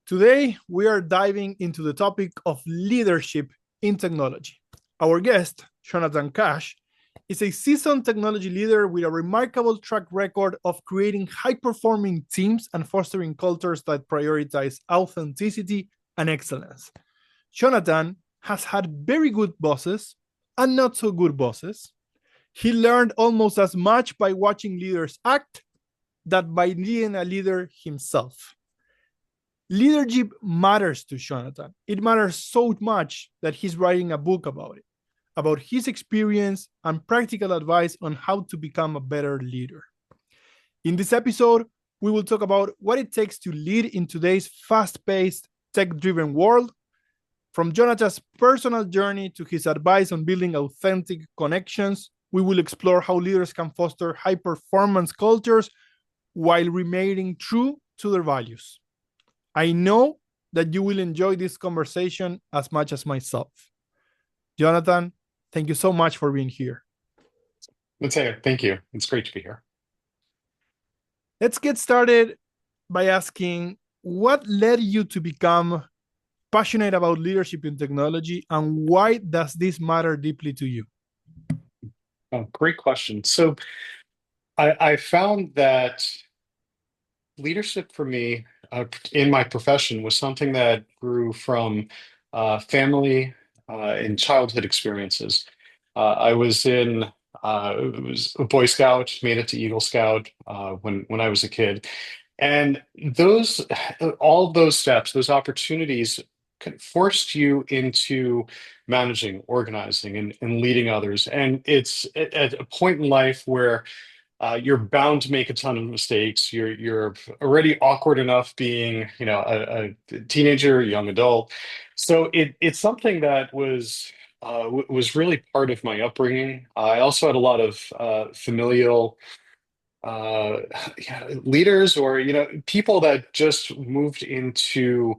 Today, we are diving into the topic of leadership in technology. Our guest, Jonathan Kash, is a seasoned technology leader with a remarkable track record of creating high-performing teams and fostering cultures that prioritize authenticity and excellence. Jonathan has had very good bosses and not so good bosses. He learned almost as much by watching leaders act that by being a leader himself. Leadership matters to Jonathan. It matters so much that he's writing a book about it, about his experience and practical advice on how to become a better leader. In this episode, we will talk about what it takes to lead in today's fast-paced, tech-driven world, from Jonathan's personal journey to his advice on building authentic connections. We will explore how leaders can foster high-performance cultures while remaining true to their values. I know that you will enjoy this conversation as much as myself. Jonathan, thank you so much for being here. Mateo, thank you. It's great to be here. Let's get started by asking what led you to become passionate about leadership in technology, and why does this matter deeply to you? Oh, great question. So I found that leadership for me in my profession was something that grew from family and childhood experiences. I was in it was a Boy Scout, made it to Eagle Scout when I was a kid, and those all those steps, those opportunities, kind of forced you into managing, organizing, and leading others. And it's at a point in life where you're bound to make a ton of mistakes. You're already awkward enough being, a teenager, a young adult. So it's something that was really part of my upbringing. I also had a lot of familial uh, yeah, leaders, or people that just moved into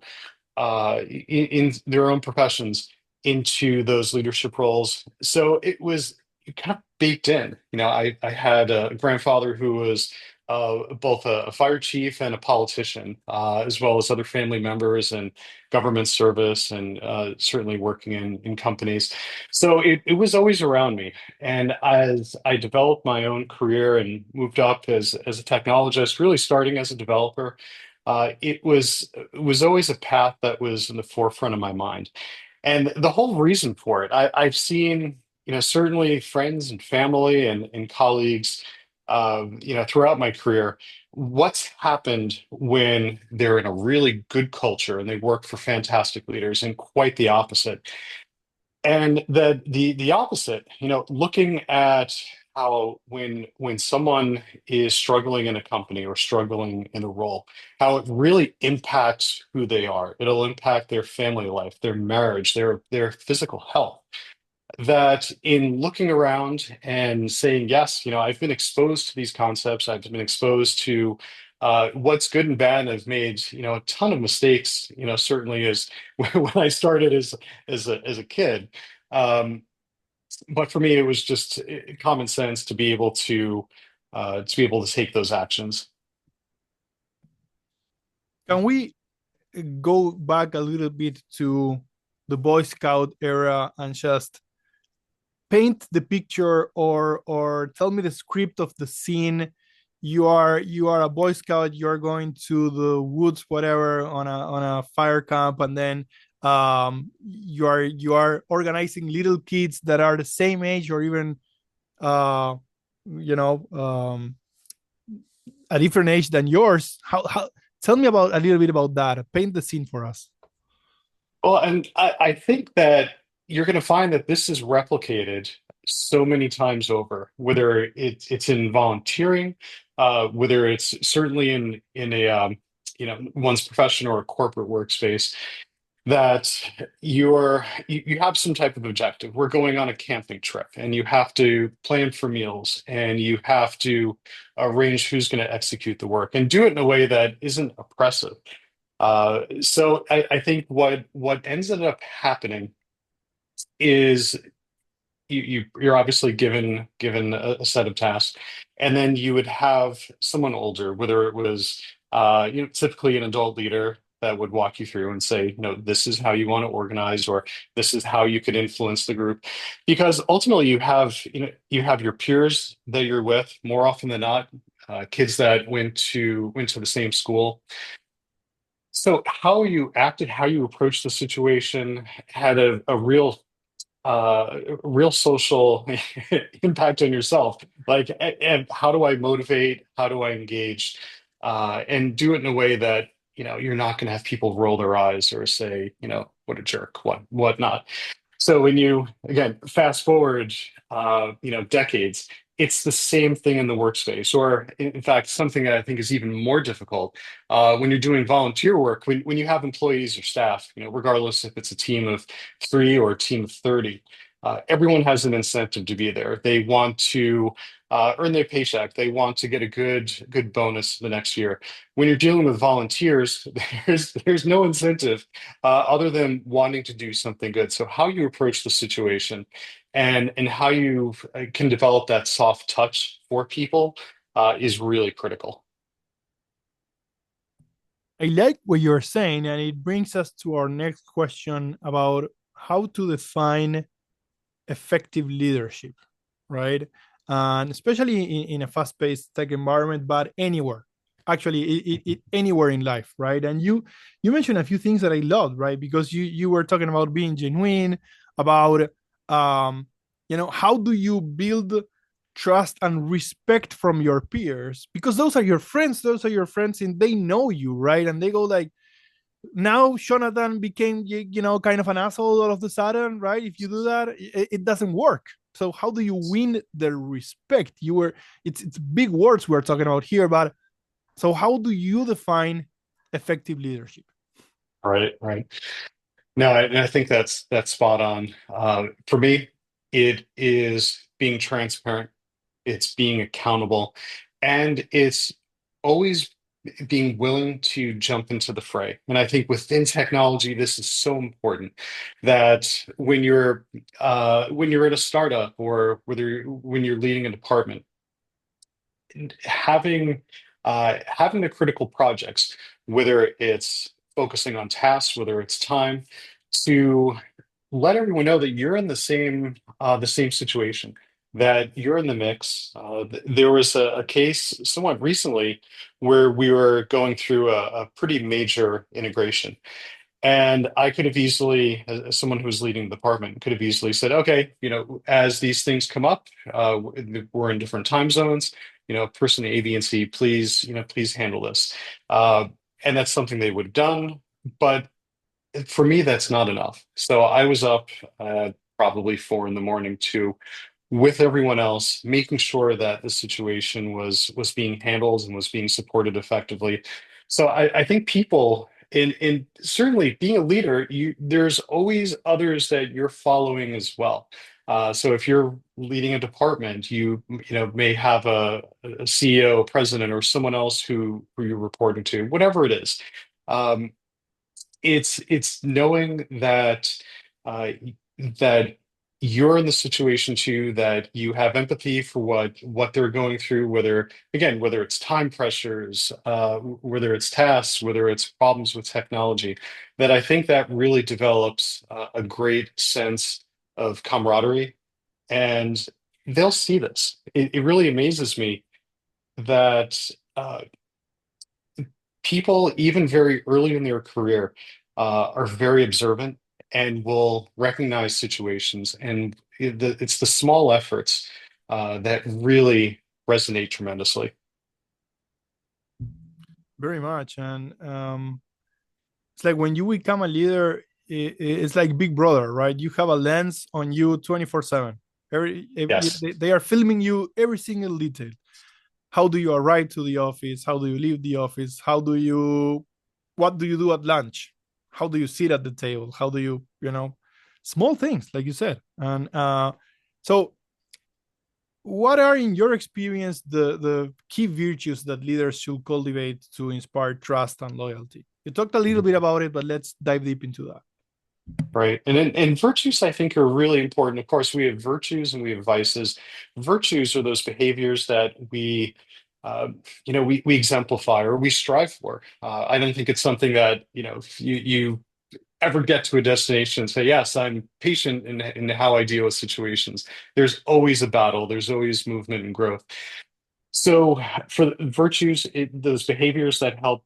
in their own professions into those leadership roles. So it was kind of baked in. I had a grandfather who was both a fire chief and a politician, as well as other family members and government service, and certainly working in companies. So it was always around me. And as I developed my own career and moved up as a technologist, really starting as a developer, it was always a path that was in the forefront of my mind. And the whole reason for it, I've seen, certainly friends and family and colleagues, throughout my career, what's happened when they're in a really good culture and they work for fantastic leaders, and quite the opposite. And the opposite, looking at how when someone is struggling in a company or struggling in a role, how it really impacts who they are. It'll impact their family life, their marriage, their physical health. That in looking around and saying, yes, I've been exposed to these concepts, I've been exposed to what's good and bad. I've made, a ton of mistakes, certainly as when I started as a kid. Um, but for me, it was just common sense to be able to take those actions. Can we go back a little bit to the Boy Scout era and just paint the picture, or tell me the script of the scene? You are a Boy Scout, you're going to the woods, whatever, on a fire camp, and then you are organizing little kids that are the same age, or even uh you know um a different age than yours. How Tell me about a little bit about that. Paint the scene for us. Well, and I think that you're going to find that this is replicated so many times over, whether it's in volunteering, whether it's certainly in a one's profession or a corporate workspace, that you have some type of objective. We're going on a camping trip, and you have to plan for meals, and you have to arrange who's going to execute the work, and do it in a way that isn't oppressive. So I think what ends up happening is you're obviously given a set of tasks, and then you would have someone older, whether it was typically an adult leader that would walk you through and say, this is how you want to organize, or this is how you could influence the group. Because ultimately you have your peers that you're with more often than not, kids that went to the same school. So how you acted, how you approached the situation had a real social impact on yourself. Like, and how do I motivate? How do I engage? And do it in a way that, you're not going to have people roll their eyes or say, what a jerk, what not. So when you again fast forward, decades, it's the same thing in the workspace, or in fact, something that I think is even more difficult when you're doing volunteer work. When you have employees or staff, regardless if it's a team of three or a team of 30, everyone has an incentive to be there. They want to earn their paycheck. They want to get a good bonus the next year. When you're dealing with volunteers, there's no incentive other than wanting to do something good. So how you approach the situation and how you can develop that soft touch for people is really critical. I like what you're saying, and it brings us to our next question about how to define effective leadership, right? And especially in a fast-paced tech environment, but anywhere, actually, anywhere in life, right? And you mentioned a few things that I loved, right? Because you were talking about being genuine, about how do you build trust and respect from your peers, because those are your friends, and they know you, right? And they go like, now Jonathan became kind of an asshole all of a sudden, right? If you do that, it doesn't work. So how do you win their respect? It's big words we're talking about here, but so how do you define effective leadership? Right, right. No, I think that's spot on. For me, it is being transparent, it's being accountable, and it's always being willing to jump into the fray. And I think within technology, this is so important that when you're at a startup, or when you're leading a department, having having the critical projects, whether it's focusing on tasks, whether it's time, to let everyone know that you're in the same situation, that you're in the mix. There was a case somewhat recently where we were going through a pretty major integration. And I could have easily, as someone who was leading the department, could have easily said, okay, as these things come up, we're in different time zones. Person A, B, and C, please handle this. Uh, and that's something they would have done. But for me, that's not enough. So I was up probably 4 in the morning with everyone else, making sure that the situation was being handled and was being supported effectively. So I think people in certainly being a leader, there's always others that you're following as well. So if you're leading a department, may have a CEO, president, or someone else who you're reporting to, whatever it is. Um, it's knowing uh, that you're in the situation too, that you have empathy for what they're going through, whether it's time pressures, whether it's tasks, whether it's problems with technology, that I think that really develops a great sense of camaraderie, and they'll see this. It really amazes me that people, even very early in their career, are very observant and will recognize situations. And it's the small efforts that really resonate tremendously. Very much. And it's like when you become a leader, it's like Big Brother, right? You have a lens on you 24/7. Yes. They are filming you every single detail. How do you arrive to the office? How do you leave the office? What do you do at lunch? How do you sit at the table? How do small things, like you said. And so what are, in your experience, the key virtues that leaders should cultivate to inspire trust and loyalty? You talked a little bit about it, but let's dive deep into that. Right. And virtues, I think, are really important. Of course, we have virtues and we have vices. Virtues are those behaviors that we uh, we exemplify or we strive for. I don't think it's something that, if you ever get to a destination and say, yes, I'm patient in how I deal with situations. There's always a battle, there's always movement and growth. So for the virtues, those behaviors that help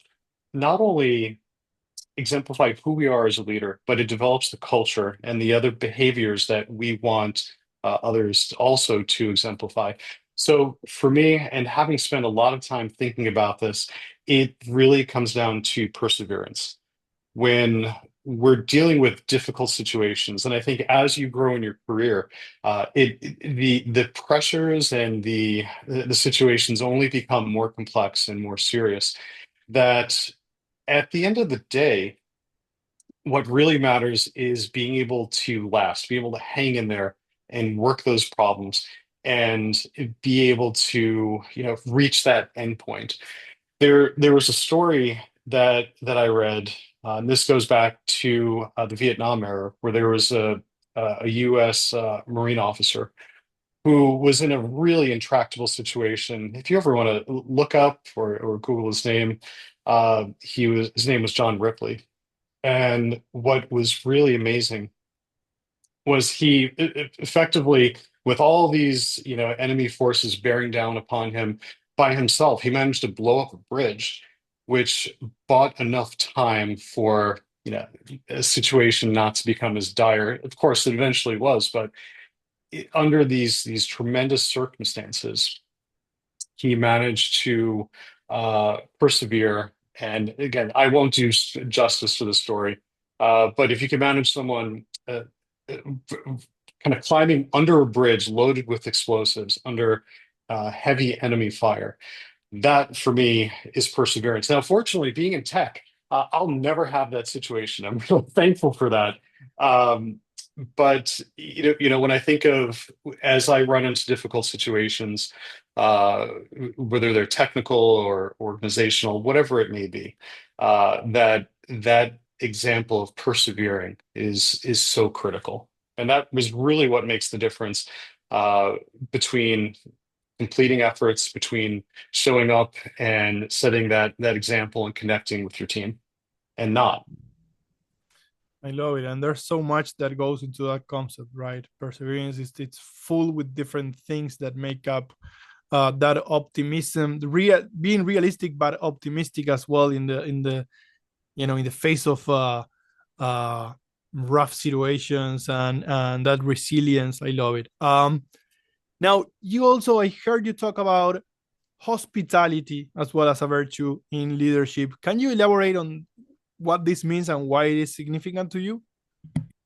not only exemplify who we are as a leader, but it develops the culture and the other behaviors that we want others also to exemplify. So for me, and having spent a lot of time thinking about this, it really comes down to perseverance. When we're dealing with difficult situations, and I think as you grow in your career, the pressures and the situations only become more complex and more serious. That at the end of the day, what really matters is being able to last, be able to hang in there and work those problems and be able to, reach that endpoint. There was a story that I read, and this goes back to the Vietnam era, where there was a U.S. Marine officer who was in a really intractable situation. If you ever want to look up or Google his name, his name was John Ripley. And what was really amazing was he effectively, with all these, enemy forces bearing down upon him by himself, he managed to blow up a bridge, which bought enough time for, a situation not to become as dire. Of course, it eventually was, but under these tremendous circumstances, he managed to persevere. And again, I won't do justice to the story, but if you can manage someone kind of climbing under a bridge loaded with explosives under heavy enemy fire, that for me is perseverance. Now, fortunately, being in tech, I'll never have that situation. I'm real thankful for that. Um, but when I think of as I run into difficult situations, uh, whether they're technical or organizational, whatever it may be, that example of persevering is so critical, and that was really what makes the difference uh, between completing efforts, between showing up and setting that example and connecting with your team, and not. I love it. And there's so much that goes into that concept, right? Perseverance is it's full with different things that make up that optimism, being realistic but optimistic as well in the face of uh, rough situations and that resilience. I love it. Now you also I heard you talk about hospitality as well as a virtue in leadership. Can you elaborate on what this means and why it is significant to you?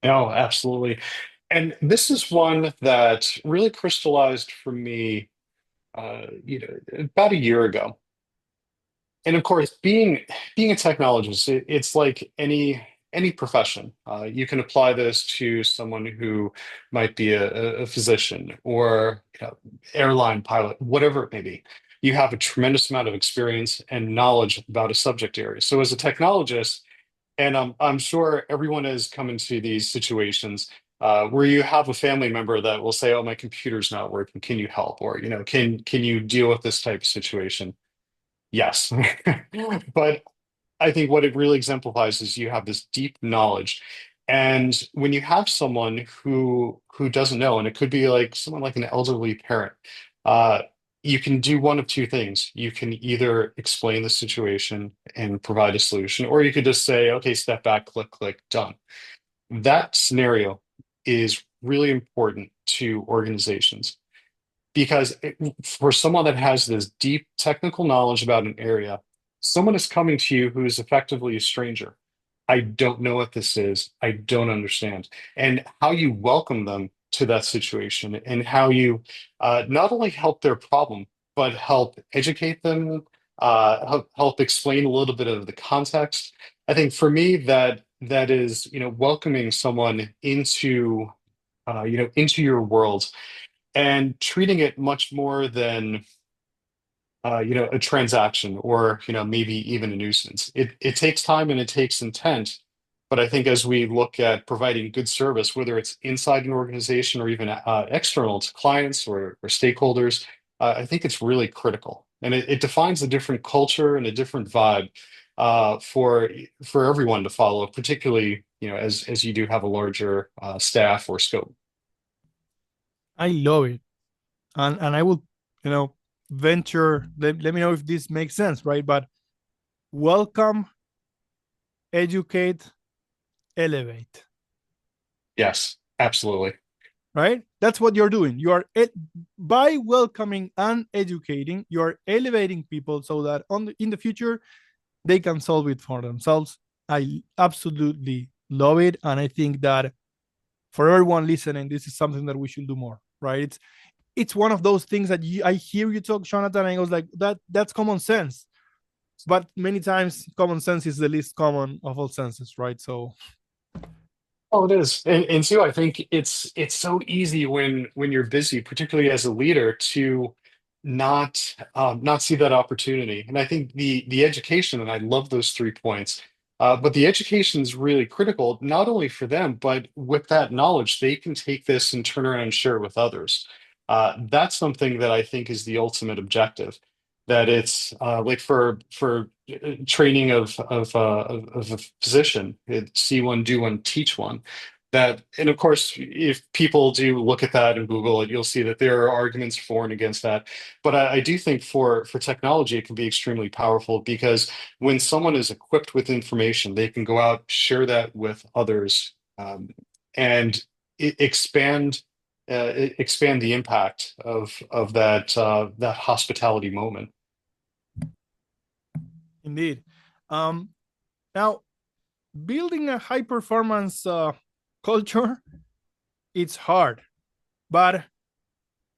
No, absolutely. And this is one that really crystallized for me, about a year ago. And of course, being a technologist, it's like any profession. You can apply this to someone who might be a physician or, airline pilot, whatever it may be. You have a tremendous amount of experience and knowledge about a subject area. So as a technologist, and I'm sure everyone has come into these situations where you have a family member that will say, "Oh, my computer's not working. Can you help?" Or, can you deal with this type of situation? Yes. But I think what it really exemplifies is you have this deep knowledge. And when you have someone who doesn't know, and it could be like someone like an elderly parent, uh, you can do one of two things. You can either explain the situation and provide a solution, or you could just say, okay, step back, click, click, done. That scenario is really important to organizations because for someone that has this deep technical knowledge about an area, someone is coming to you who is effectively a stranger. I don't know what this is. I don't understand. And how you welcome them to that situation and how you not only help their problem, but help educate them, help explain a little bit of the context. I think for me, that is, welcoming someone into your world and treating it much more than a transaction or maybe even a nuisance. It takes time and it takes intent, but I think as we look at providing good service, whether it's inside an organization or even external to clients or stakeholders, I think it's really critical. and it defines a different culture and a different vibe for everyone to follow, particularly as you do have a larger staff or scope. I love it. And I will, you know, venture, let me know if this makes sense, right? But welcome, educate, elevate, Yes, absolutely. right? That's what you're doing. By welcoming and educating, you are elevating people so that in the future they can solve it for themselves. I absolutely love it, and I think that for everyone listening, this is something that we should do more, right? It's one of those things that I hear you talk, Jonathan, and I was like, that's common sense. But many times, common sense is the least common of all senses, right? So, Oh, it is. And two, I think it's so easy when you're busy, particularly as a leader, to not see that opportunity. And I think the education, and I love those 3 points, but the education is really critical, not only for them, but with that knowledge, they can take this and turn around and share it with others. That's something that I think is the ultimate objective. That it's like for training of a physician, see one, do one, teach one. That, and of course, if people do look at that and Google it, you'll see that there are arguments for and against that. But I do think for technology, it can be extremely powerful because when someone is equipped with information, they can go out, share that with others, and expand expand the impact of that hospitality moment. indeed. Um, Now, building a high performance culture, it's hard, but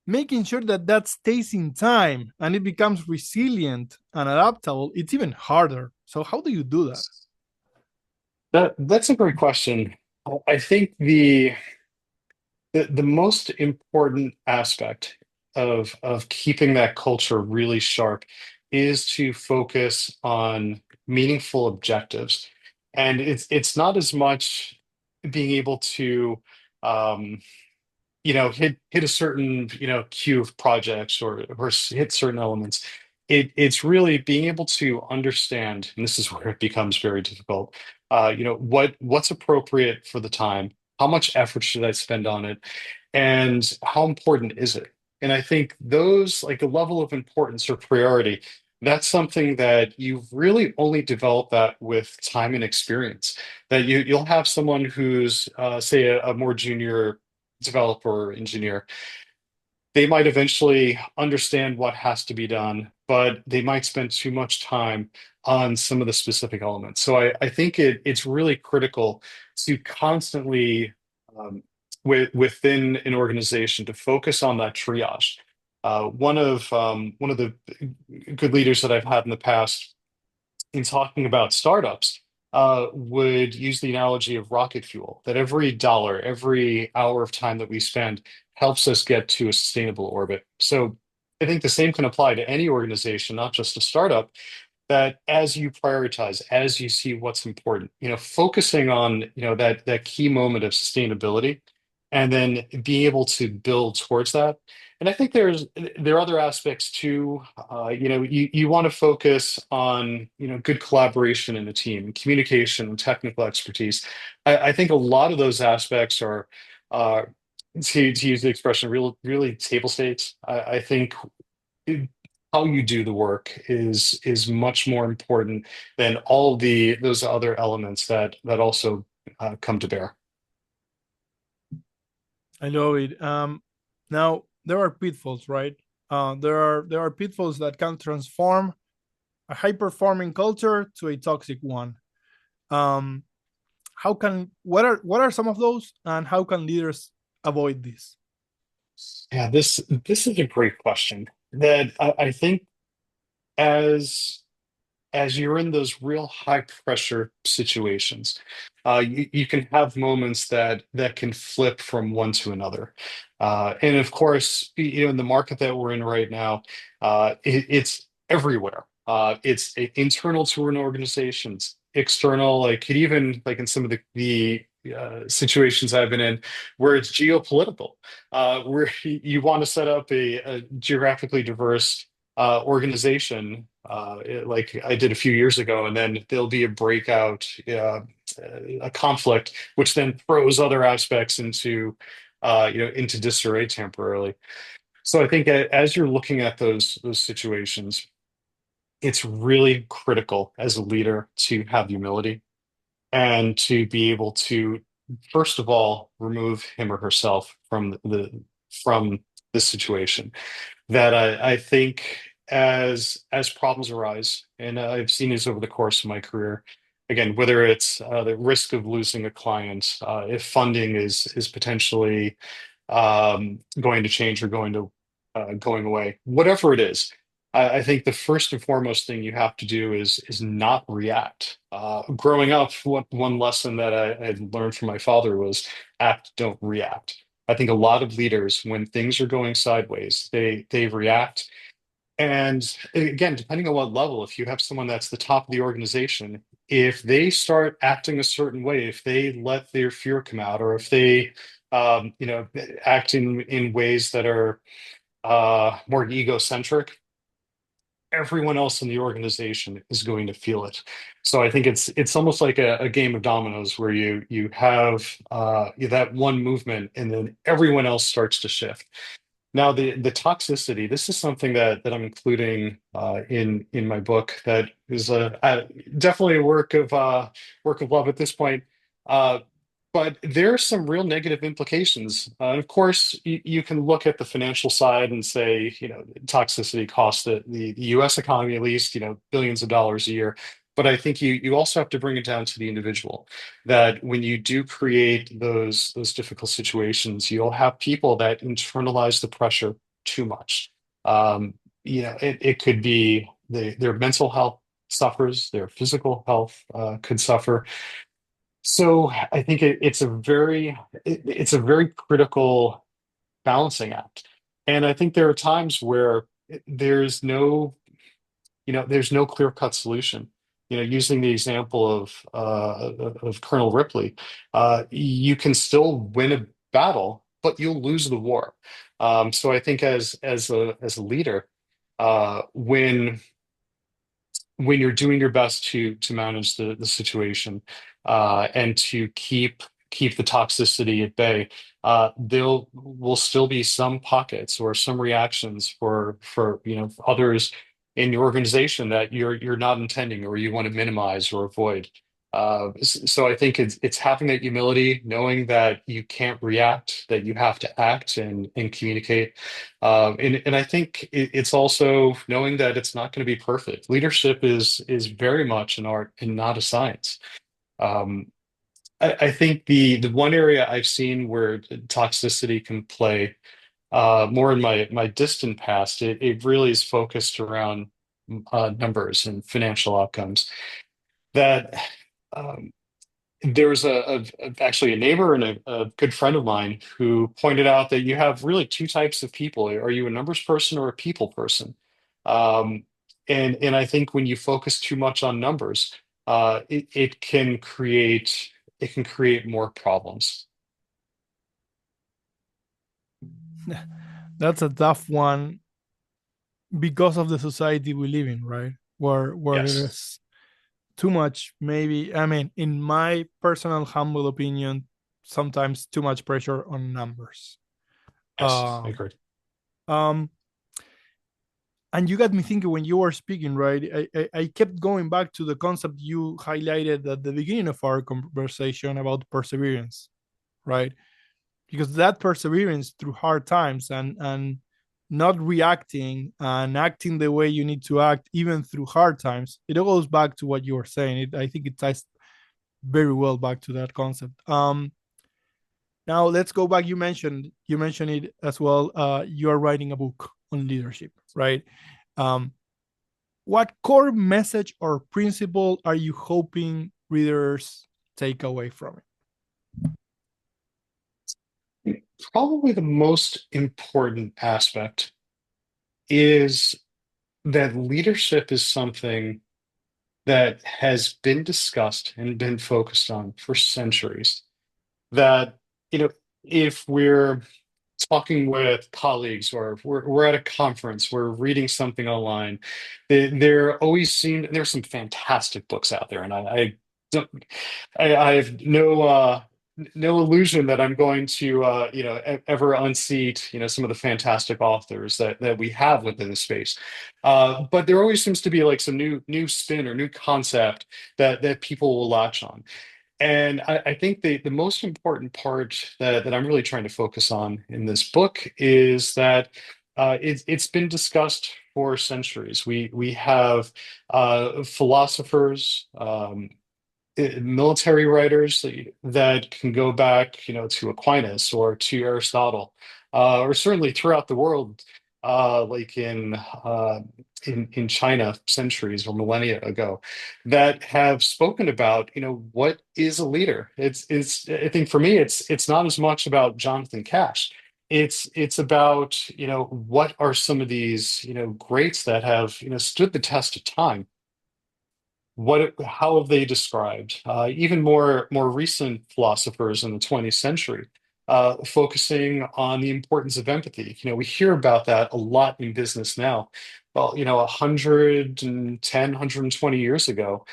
making sure that that stays in time and it becomes resilient and adaptable, it's even harder. So, how do you do that? That's a great question. I think the most important aspect of keeping that culture really sharp is to focus on meaningful objectives. And it's not as much being able to um, hit a certain queue of projects or hit certain elements. It's really being able to understand, and this is where it becomes very difficult. What's appropriate for the time, how much effort should I spend on it, and how important is it? And I think those, like the level of importance or priority, that's something that you've really only developed that with time and experience. That you'll have someone who's say a more junior developer or engineer, they might eventually understand what has to be done, but they might spend too much time on some of the specific elements. So I think it's really critical to constantly, within an organization, to focus on that triage. One of the good leaders that I've had in the past in talking about startups would use the analogy of rocket fuel, that every dollar, every hour of time that we spend helps us get to a sustainable orbit. So I think the same can apply to any organization, not just a startup, that as you prioritize, as you see what's important, focusing on, that key moment of sustainability and then being able to build towards that. And I think there are other aspects too. You want to focus on, good collaboration in the team, communication, and technical expertise. I think a lot of those aspects are, uh, to use the expression, really table stakes. I think it- how you do the work is much more important than all those other elements that also come to bear. I know it. Now there are pitfalls, right? There are pitfalls that can transform a high performing culture to a toxic one. Um, how can what are some of those, and how can leaders avoid this? Yeah, this is a great question that I think as as you're in those real high pressure situations, you can have moments that can flip from one to another. And of course, in the market that we're in right now, it's everywhere. It's internal to an organizations, external, like could even like in some of the situations I've been in, where it's geopolitical, where you want to set up a geographically diverse organization, like I did a few years ago, and then there'll be a breakout, a conflict, which then throws other aspects into disarray temporarily. So I think as you're looking at those situations, it's really critical as a leader to have humility and to be able to, first of all, remove him or herself from the situation. That I think as problems arise, and I've seen this over the course of my career, again, whether it's the risk of losing a client, if funding is potentially going to change or going away, whatever it is. I think the first and foremost thing you have to do is not react. Growing up, one lesson that I had learned from my father was act, don't react. I think a lot of leaders, when things are going sideways, they react. And again, depending on what level, if you have someone that's the top of the organization, if they start acting a certain way, if they let their fear come out, or if they, act in ways that are more egocentric, everyone else in the organization is going to feel it. So I think it's almost like a game of dominoes where you have that one movement, and then everyone else starts to shift. Now, the toxicity, this is something that I'm including in my book that is definitely a work of love at this point. Uh, but there are some real negative implications. Of course, you can look at the financial side and say, toxicity costs the U.S. economy at least, billions of dollars a year. But I think you also have to bring it down to the individual, that when you do create those difficult situations, you'll have people that internalize the pressure too much. Um, it could be their mental health suffers, their physical health could suffer. So I think it's a very critical balancing act. And I think there are times where there's no clear-cut solution. Using the example of Colonel Ripley, you can still win a battle, but you'll lose the war. So I think as a leader, when you're doing your best to manage the situation and to keep the toxicity at bay, there will still be some pockets or some reactions for others in your organization that you're not intending or you want to minimize or avoid. So I think it's having that humility, knowing that you can't react, that you have to act and communicate. And I think it's also knowing that it's not going to be perfect. Leadership is very much an art and not a science. Um, I think the one area I've seen where toxicity can play more in my distant past, it really is focused around numbers and financial outcomes. That um, there was actually a neighbor and a good friend of mine who pointed out that you have really two types of people. Are you a numbers person or a people person? Um, and I think when you focus too much on numbers, it can create more problems. That's a tough one because of the society we live in, right? Where Yes. there's too much, maybe, I mean, in my personal humble opinion, sometimes too much pressure on numbers. Yes, I Um, agree. um, and you got me thinking when you were speaking, right? I kept going back to the concept you highlighted at the beginning of our conversation about perseverance, right? Because that perseverance through hard times and not reacting and acting the way you need to act even through hard times, it all goes back to what you were saying. I think it ties very well back to that concept. Now let's go back. You mentioned it as well. You are writing a book on leadership, right? um, what core message or principle are you hoping readers take away from Probably the most important aspect is that leadership is something that has been discussed and been focused on for centuries. That, you know, if we're talking with colleagues, or we're at a conference, we're reading something online, there always seem there's some fantastic books out there, and don't I have no illusion that I'm going to ever unseat some of the fantastic authors that we have within the space. But there always seems to be like some new spin or new concept that people will latch on. And I think the most important part that I'm really trying to focus on in this book is that it's been discussed for centuries. We have philosophers, military writers that can go back, to Aquinas or to Aristotle, or certainly throughout the world, like in China centuries or millennia ago, that have spoken about, what is a leader. It's I think for me, it's not as much about Jonathan Cash. It's about, what are some of these, greats that have, stood the test of time. How have they described even more recent philosophers in the 20th century, focusing on the importance of empathy? We hear about that a lot in business now. Well, 110, 120 years ago,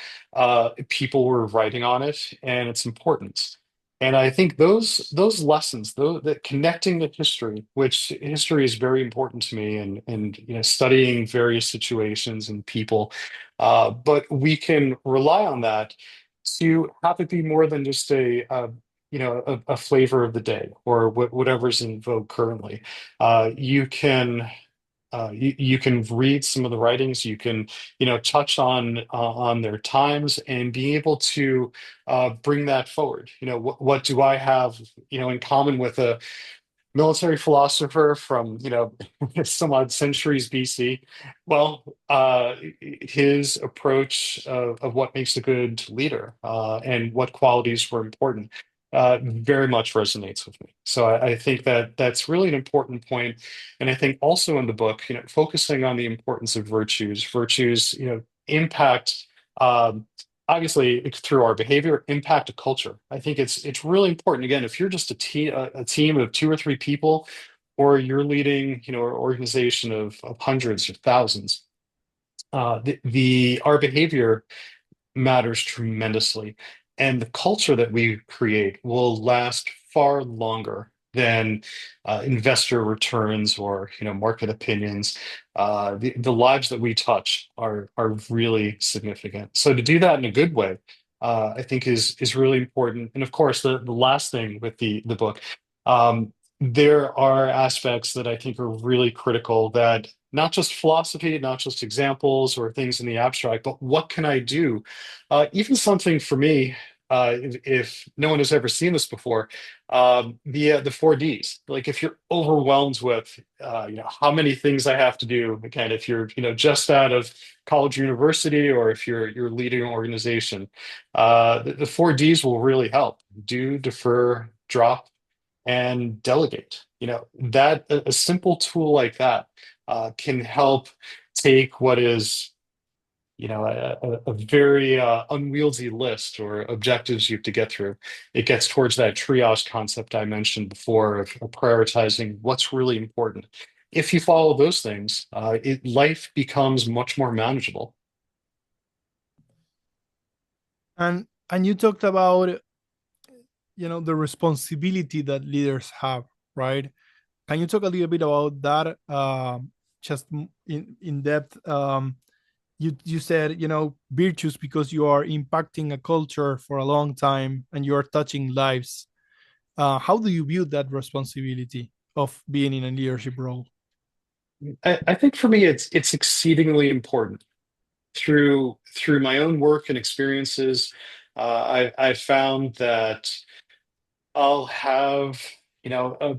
people were writing on it and its importance. And I think those lessons, that connecting the history, which history is very important to me, and studying various situations and people, but we can rely on that to have it be more than just a flavor of the day, or whatever's in vogue currently. You can read some of the writings. You can touch on their times and be able to bring that forward. What do I have in common with a military philosopher from some odd centuries BC? Well, his approach of what makes a good leader, and what qualities were important, very much resonates with me. So I think that that's really an important point. And I think also in the book, focusing on the importance of virtues, impact. Obviously, through our behavior, impact a culture. I think it's really important. Again, if you're just a team of two or three people, or you're leading, an organization of hundreds or thousands, the our behavior matters tremendously. And the culture that we create will last far longer than investor returns or market opinions. The lives that we touch are really significant. So to do that in a good way, I think is really important. And of course, the last thing with the book, there are aspects that I think are really critical, that not just philosophy, not just examples or things in the abstract, but what can I do? Even something for me, if no one has ever seen this before, the 4Ds. Like if you're overwhelmed with, how many things I have to do. Again, if you're, just out of college, university, or if you're leading an organization, the 4Ds will really help. Do, defer, drop, and delegate. That a simple tool like that can help take what is a very unwieldy list or objectives you have to get through. It gets towards that triage concept I mentioned before of prioritizing what's really important. If you follow those things, life becomes much more manageable. And you talked about the responsibility that leaders have, right? Can you talk a little bit about that, just in depth? You said virtues because you are impacting a culture for a long time and you are touching lives. How do you view that responsibility of being in a leadership role? I think for me, it's exceedingly important. Through my own work and experiences, I found that I'll have you know a,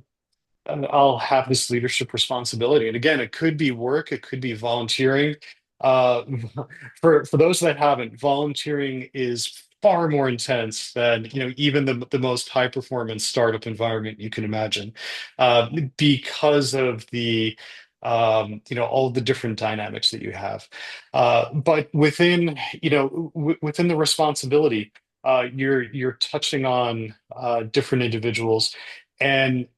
I'll have this leadership responsibility. And again, it could be work, it could be volunteering. Uh, for those that haven't, volunteering is far more intense than even the most high performance startup environment you can imagine, because of the all the different dynamics that you have. But within the responsibility, you're touching on different individuals. And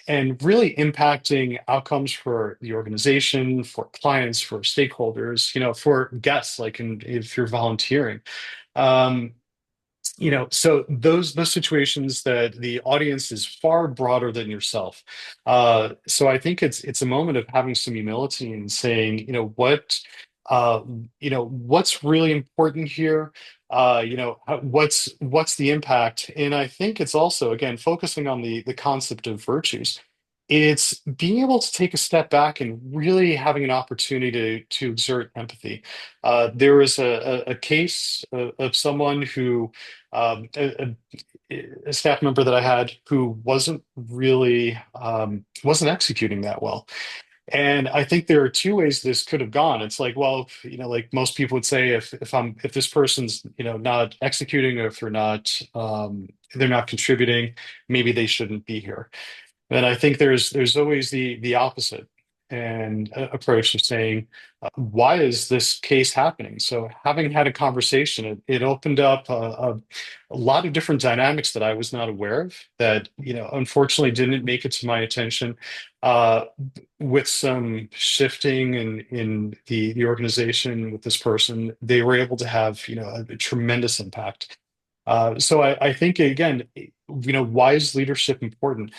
and really impacting outcomes for the organization, for clients, for stakeholders, for guests, like if you're volunteering. Um, so those situations that the audience is far broader than yourself. So I think it's a moment of having some humility and saying, uh, what's really important here. What's the impact? And I think it's also, again, focusing on the concept of virtues. It's being able to take a step back and really having an opportunity to exert empathy. There was a case of someone who a staff member that I had who wasn't executing that well. And I think there are two ways this could have gone. It's like, well, like most people would say, if this person's, not executing, or if they're not contributing, maybe they shouldn't be here. And I think there's always the opposite and approach of saying, why is this case happening? So having had a conversation, it opened up a lot of different dynamics that I was not aware of that, unfortunately didn't make it to my attention. Uh, with some shifting in the organization with this person, they were able to have, a tremendous impact. So I think again, why is leadership important?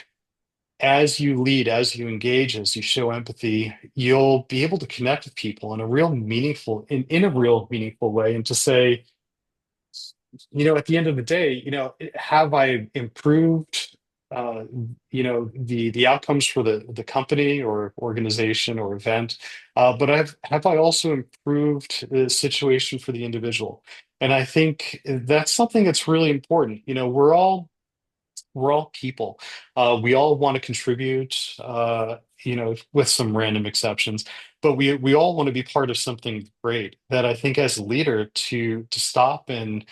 As you lead, as you engage, as you show empathy, you'll be able to connect with people in a real meaningful way, and to say, at the end of the day, have I improved, the outcomes for the company or organization or event, but have I also improved the situation for the individual? And I think that's something that's really important. We're all people. We all want to contribute, with some random exceptions, but we all want to be part of something great. That I think as a leader to stop and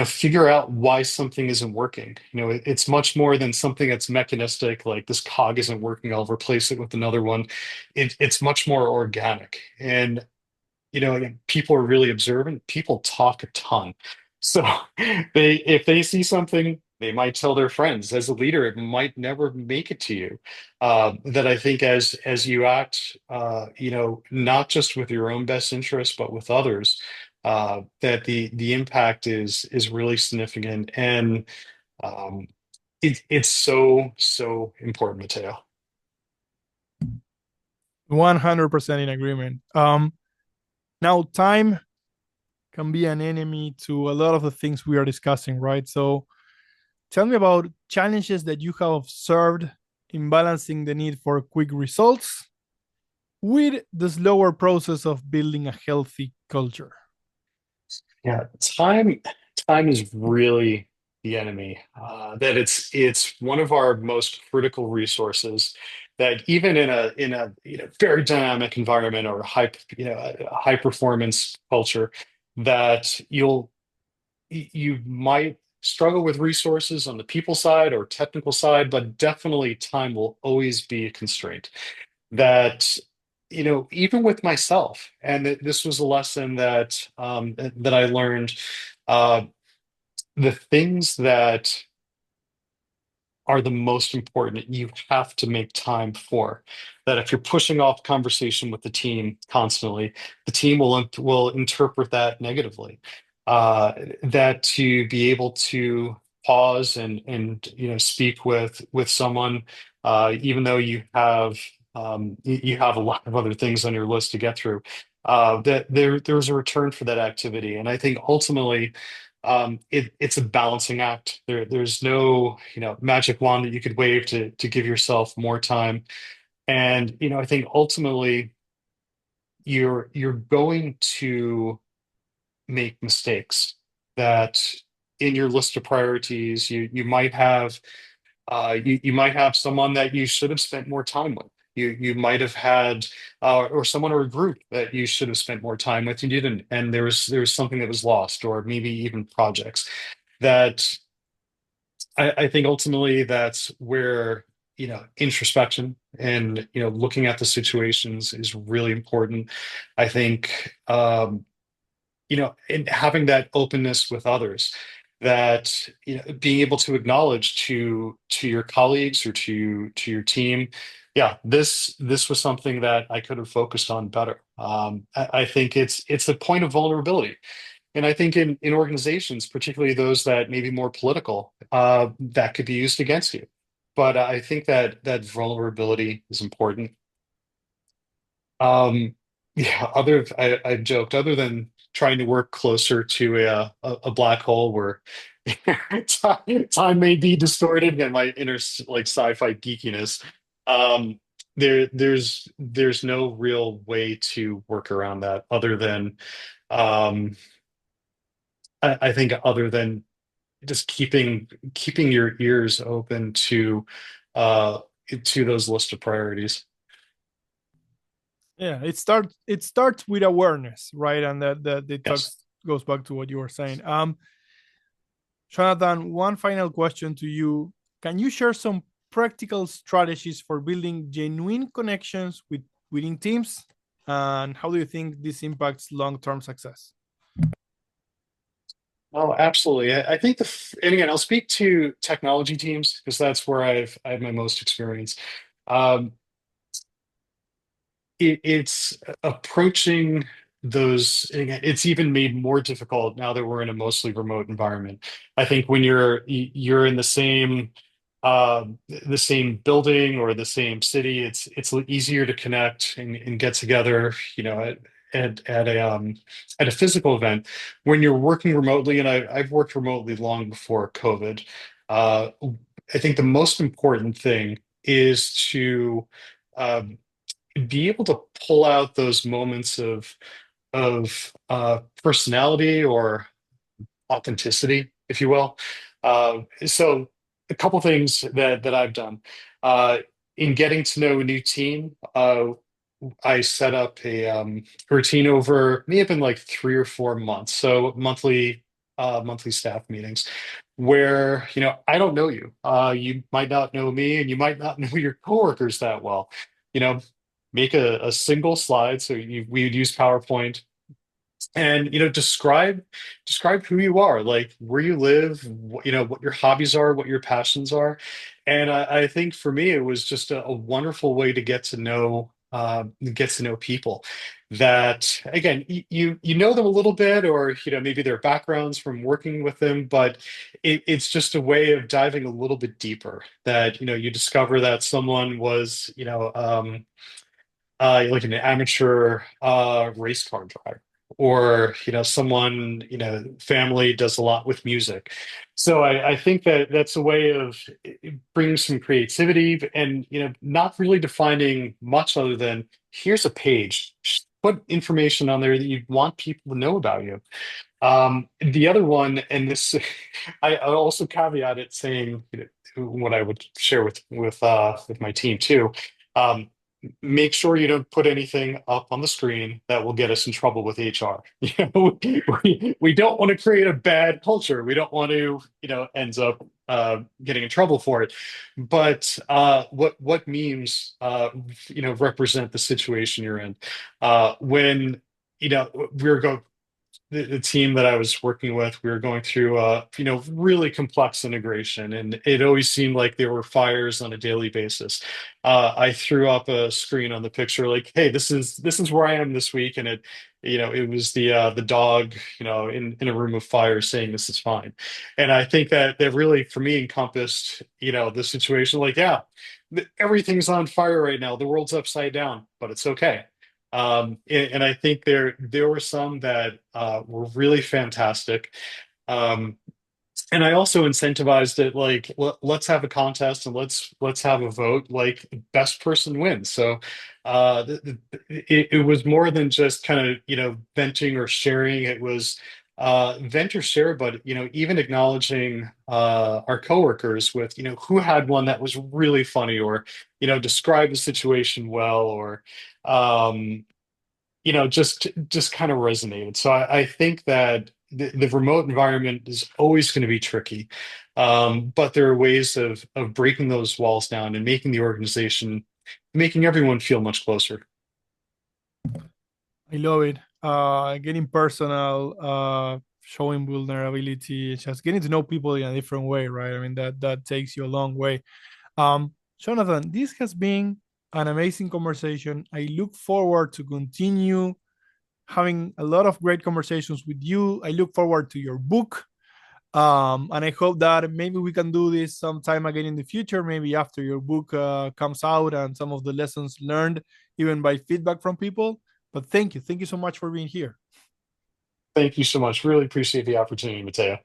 figure out why something isn't working. It's much more than something that's mechanistic, like this cog isn't working, I'll replace it with another one. It's much more organic. And again, people are really observant. People talk a ton. So if they see something, they might tell their friends. As a leader, it might never make it to you. That I think as you act, not just with your own best interest, but with others, that the impact is really significant. And um, it's so important, Mateo. 100% in agreement. Now, time can be an enemy to a lot of the things we are discussing, right? So, tell me about challenges that you have observed in balancing the need for quick results with the slower process of building a healthy culture. Yeah, time is really the enemy. That it's one of our most critical resources. That even in a very dynamic environment or a high performance culture, that you might struggle with resources on the people side or technical side, but definitely time will always be a constraint. That even with myself, and this was a lesson that I learned. uh, the things that are the most important you have to make time for. That if you're pushing off conversation with the team constantly, the team will interpret that negatively. That to be able to pause and speak with someone, even though you have a lot of other things on your list to get through, that there's a return for that activity. And I think ultimately, it's a balancing act. There's no, magic wand that you could wave to give yourself more time. And, I think ultimately you're going to make mistakes. That in your list of priorities, you might have someone that you should have spent more time with. You might have had, or someone or a group that you should have spent more time with, and you didn't. And there was something that was lost, or maybe even projects that I think ultimately that's where, introspection and, looking at the situations is really important. I think, and having that openness with others. that being able to acknowledge to your colleagues or to your team, yeah, this was something that I could have focused on better. I think it's a point of vulnerability. And I think in organizations, particularly those that may be more political, that could be used against you. But I think that vulnerability is important. Um, yeah, I joked, other than trying to work closer to a black hole where time may be distorted and my inner like sci-fi geekiness, um, there's no real way to work around that other than um, I think other than just keeping your ears open uh to those list of priorities. Yeah, it starts with awareness, right? And that it Yes. talks goes back to what you were saying. Jonathan, one final question to you. Can you share some practical strategies for building genuine connections within teams? And how do you think this impacts long-term success? Oh, absolutely. I think and again, I'll speak to technology teams because that's where I have my most experience. Um, it's approaching those, again, it's even made more difficult now that we're in a mostly remote environment. I think when you're in the same building or the same city, it's easier to connect and get together, at a physical event. When you're working remotely, and I've worked remotely long before COVID, uh, I think the most important thing is to um, be able to pull out those moments of personality or authenticity, if you will. So a couple things that I've done in getting to know a new team. I set up a routine over may have been like 3 or 4 months, so monthly staff meetings where I don't know you. You might not know me, and you might not know your coworkers that well. You know, make a single slide. So we would use PowerPoint and describe who you are, like where you live, what your hobbies are, what your passions are. And I think for me it was just a wonderful way to get to know people that, again, you know them a little bit, or maybe their backgrounds from working with them, but it's just a way of diving a little bit deeper, that you discover that someone was like an amateur race car driver, or someone, family does a lot with music. So I think that that's a way of bringing some creativity, and not really defining much other than here's a page. Just put information on there that you want people to know about you. The other one, and this, I also caveat it saying, what I would share with my team too. Um, Make sure you don't put anything up on the screen that will get us in trouble with HR. We don't want to create a bad culture. We don't want to, ends up getting in trouble for it. But what memes, represent the situation you're in. When we're going the team that I was working with, we were going through really complex integration, and it always seemed like there were fires on a daily basis. I threw up a screen on the picture like, "Hey, this is where I am this week," and it was the dog, in a room of fire saying this is fine. And I think that really for me encompassed the situation, like, yeah, everything's on fire right now, the world's upside down, but it's okay. And I think there were some that were really fantastic. Um, and I also incentivized it, like, let's have a contest, and let's have a vote, like best person wins. So it was more than just kind of venting or sharing. It was vent or share, but even acknowledging our coworkers with who had one that was really funny, or described the situation well, or um, just kind of resonated. So I think that the remote environment is always going to be tricky, but there are ways of breaking those walls down and making everyone feel much closer. I love it. Getting personal, showing vulnerability, just getting to know people in a different way, right? I mean, that takes you a long way. Jonathan, this has been an amazing conversation. I look forward to continue having a lot of great conversations with you. I look forward to your book. And I hope that maybe we can do this sometime again in the future, maybe after your book comes out and some of the lessons learned, even by feedback from people. But thank you. Thank you so much for being here. Thank you so much. Really appreciate the opportunity, Mateo.